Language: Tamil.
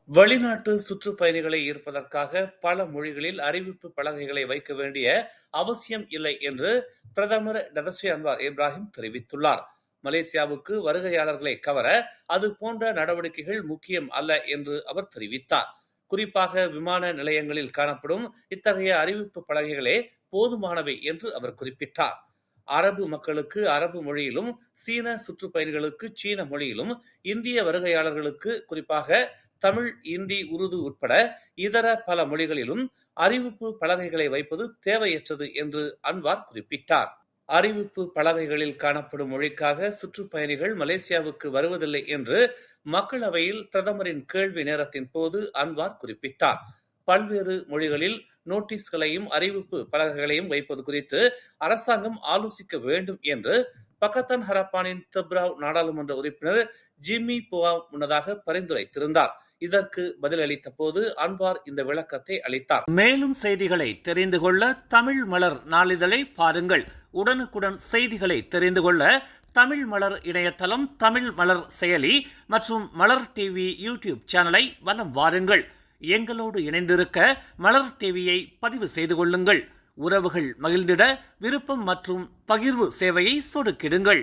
வெளிநாட்டு சுற்றுப்பயணிகளை ஈர்ப்பதற்காக பல மொழிகளில் அறிவிப்பு பலகைகளை வைக்க வேண்டிய அவசியம் இல்லை என்று பிரதமர் டதஸ்ரீ அன்வார் இப்ராஹிம் தெரிவித்துள்ளார். மலேசியாவுக்கு வருகையாளர்களை கவர அது போன்ற நடவடிக்கைகள் முக்கியம் அல்ல என்று அவர் தெரிவித்தார். குறிப்பாக விமான நிலையங்களில் காணப்படும் இத்தகைய அறிவிப்பு பலகைகளே போதுமானவை என்று அவர் குறிப்பிட்டார். அரபு மக்களுக்கு அரபு மொழியிலும், சீன சுற்றுப்பயணிகளுக்கு சீன மொழியிலும், இந்திய வருகையாளர்களுக்கு குறிப்பாக தமிழ், இந்தி, உருது உட்பட இதர பல மொழிகளிலும் அறிவிப்பு பலகைகளை வைப்பது தேவையற்றது என்று அன்வார் குறிப்பிட்டார். அறிவிப்பு பலகைகளில் காணப்படும் மொழிக்காக சுற்றுப்பயணிகள் மலேசியாவுக்கு வருவதில்லை என்று மக்களவையில் பிரதமரின் கேள்வி நேரத்தின் போது அன்வார் குறிப்பிட்டார். பல்வேறு மொழிகளில் நோட்டீஸ்களையும் அறிவிப்பு பலகைகளையும் வைப்பது குறித்து அரசாங்கம் ஆலோசிக்க வேண்டும் என்று பக்கத்தான் ஹரப்பானின் தப்ராவ் நாடாளுமன்ற உறுப்பினர் ஜிம்மி புவா முன்னதாக பரிந்துரைத்திருந்தார். இதற்கு பதிலளித்த போது அன்வார் இந்த விளக்கத்தை அளித்தார். மேலும் செய்திகளை தெரிந்து கொள்ள தமிழ் மலர் நாளிதழை பாருங்கள். உடனுக்குடன் செய்திகளை தெரிந்து கொள்ள தமிழ் மலர் இணையதளம், தமிழ் மலர் செயலி மற்றும் மலர் டிவி யூடியூப் சேனலை வலம் வாருங்கள். எங்களோடு இணைந்திருக்க மலர் டிவியை பதிவு செய்து கொள்ளுங்கள். உறவுகள் மகிழ்ந்திட விருப்பம் மற்றும் பகிர்வு சேவையை சொடுக்கிடுங்கள்.